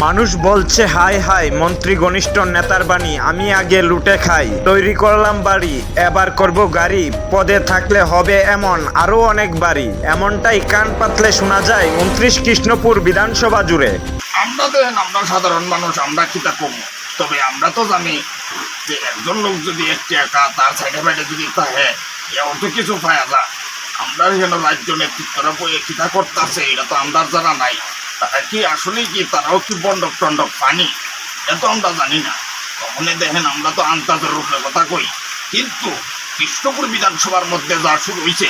মানুষ বলছে high high মন্ত্রী ঘনিষ্ঠ নেতার বাণী, আমি আগে লুটে খাই, তৈরি করলাম বাড়ি, এবার করব গাড়ি, পদে থাকলে হবে এমন আরো অনেক বাড়ি। এমনটাই কান পাতলে শোনা যায় 29 কৃষ্ণপুর বিধানসভা জুড়ে। আমরা সাধারণ মানুষ, আমরা কিতা কম, তবে আমরা তো জানি যে একজন লোক যদি একটি একা তার সাইডে ফাইডে যদি থাকে এমন তো কিছু পাওয়া যায়। আমরা যেন রাজ্য নেতৃত্বরা বইয়ে কিতা করতেছে এটা তো আমরা জানা নাই। তারা কি আসলে কি তারাও কি বন্ডক টন্ডক পানি এটা তো আমরা জানি না। তখনই দেখেন আমরা তো আন্তাজের রূপে কথা কই, কিন্তু কৃষ্ণপুর বিধানসভার মধ্যে যা শুরু হয়েছে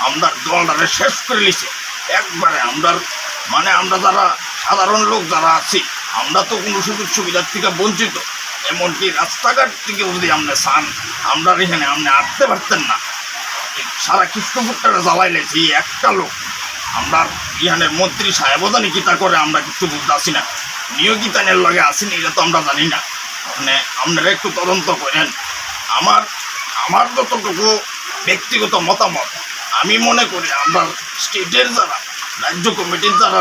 আমরা দলটারে শেষ করে নিছে একবারে। আমরা যারা সাধারণ লোক যারা আছি আমরা তো কোনো সুযোগ সুবিধার থেকে বঞ্চিত। এমনকি রাস্তাঘাট থেকে যদি আপনি চান আমরা এখানে আপনি আটতে পারতেন না। সারা কৃষ্ণপুরটারে জ্বালাই লেছি একটা লোক। আমরা ইহানের মন্ত্রী সাহেবদানি কিতা করে আমরা কিছু বুঝতে আসি না, নিয়োগিতানের লগে আসিনি এটা তো আমরা জানি না। মানে আপনারা একটু তদন্ত করেন। আমার যতটুকু ব্যক্তিগত মতামত, আমি মনে করি আমরা স্টেটের যারা রাজ্য কমিটির যারা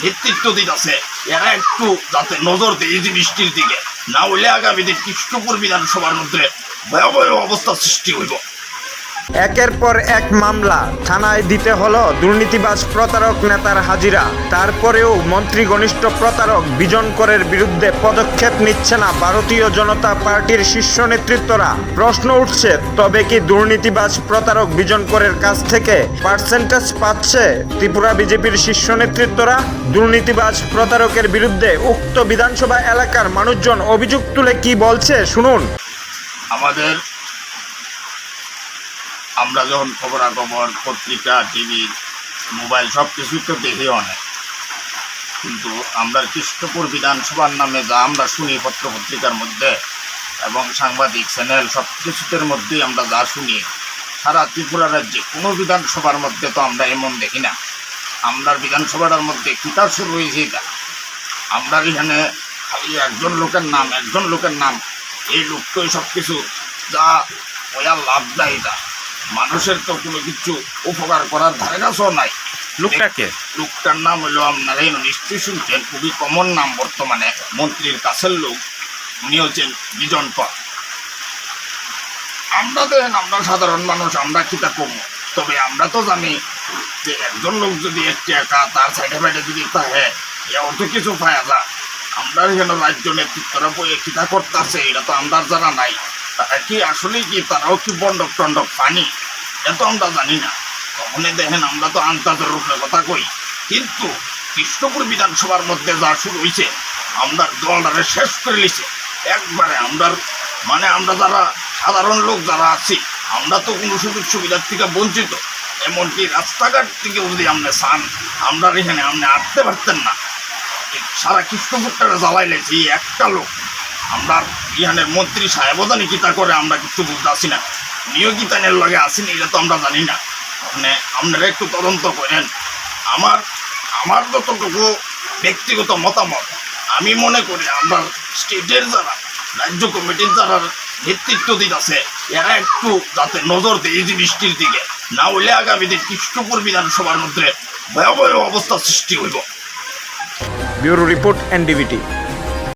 নেতৃত্ব দিতেছে এরা একটু যাতে নজর দেয় এই জিনিসটির দিকে, না হলে আগামী দিন কৃষ্ণপুর বিধানসভার মধ্যে ভয়াবহ অবস্থা সৃষ্টি হইব। একের পর এক মামলা থানায় দিতে হলো দুর্নীতিবাজ প্রতারক নেতার হাজিরা। তারপরেও মন্ত্রী ঘনিষ্ঠ প্রতারক বিজনকরের বিরুদ্ধে পদক্ষেপ নিচ্ছে না ভারতীয় জনতা পার্টির শীর্ষ নেতৃত্বরা। প্রশ্ন উঠছে, তবে কি দুর্নীতিবাজ প্রতারক বিজনকরের কাছ থেকে পার্সেন্টেজ পাচ্ছে ত্রিপুরা বিজেপির শীর্ষ নেতৃত্বরা? দুর্নীতিবাজ প্রতারকের বিরুদ্ধে উক্ত বিধানসভা এলাকার মানুষজন অভিযোগ তুলে কি বলছে শুনুন। আমরা যখন খবরাখবর পত্রিকা টিভি মোবাইল সব কিছুই তো দেখি অনেক, কিন্তু আমরা কৃষ্ণপুর বিধানসভার নামে যা আমরা শুনি পত্র পত্রিকার মধ্যে এবং সাংবাদিক চ্যানেল সব কিছুদের মধ্যেই আমরা যা শুনি, সারা ত্রিপুরা রাজ্যে কোনো বিধানসভার মধ্যে তো আমরা এমন দেখি না। আমরা বিধানসভাটার মধ্যে কিতা শুরু হয়েছে এটা আমরা এখানে খালি একজন লোকের নাম এই লোকটাই সব কিছু যা ওয়া লাভ দেয়। এটা মানুষের তো কোনো কিছু উপকার করার ধারে কাছেও নাই। লোকটার নাম হলো আপনারা নিশ্চয়ই শুনছেন, খুবই কমন নাম বর্তমানে, মন্ত্রীর কাছের লোক, উনি হচ্ছেন বিজনকর। আমরা সাধারণ মানুষ, আমরা কিতা কম, তবে আমরা তো জানি যে একজন লোক যদি একটি একা তার সাইডে ফাইডে যদি থাকে এমন তো কিছু পাওয়া যায়। আমরা যেন রাজ্য নেতৃত্বরা বইয়ে কিতা করতেছে এটা তো আমরা জানা নাই। তারা কি আসলে কি তারাও কি বন্ডক টন্ডক পানি এটা তো আমরা জানি না। তখনই দেখেন আমরা তো আন্তাজের রূপে কথা কই, কিন্তু কৃষ্ণপুর বিধানসভার মধ্যে যা শুরু হয়েছে আমরা দলটারে শেষ করে নিছে একবারে। আমরা যারা সাধারণ লোক যারা আছি আমরা তো কোনো সুযোগ সুবিধার থেকে বঞ্চিত। এমনকি রাস্তাঘাট থেকে যদি আপনি চান আমরা এখানে আপনি আটতে পারতেন না। সারা কৃষ্ণপুরটারে জ্বালাই লেছি একটা লোক। আমরা ইহানের মন্ত্রী সাহেবদানি কিতা করে আমরা কিছু বুঝতে আসি না, নিয়োগিতানের লগে আসিনি এটা তো আমরা জানি না। মানে আপনারা একটু তদন্ত করেন। আমার যতটুকু ব্যক্তিগত মতামত, আমি মনে করি আমরা স্টেটের যারা রাজ্য কমিটির যারা নেতৃত্ব দিতেছে এরা একটু যাতে নজর দেয় এই জিনিসটির দিকে, না হলে আগামী দিন কৃষ্ণপুর বিধানসভার মধ্যে ভয়াবহ অবস্থা সৃষ্টি হইব। Bureau report, এনডিবিটি।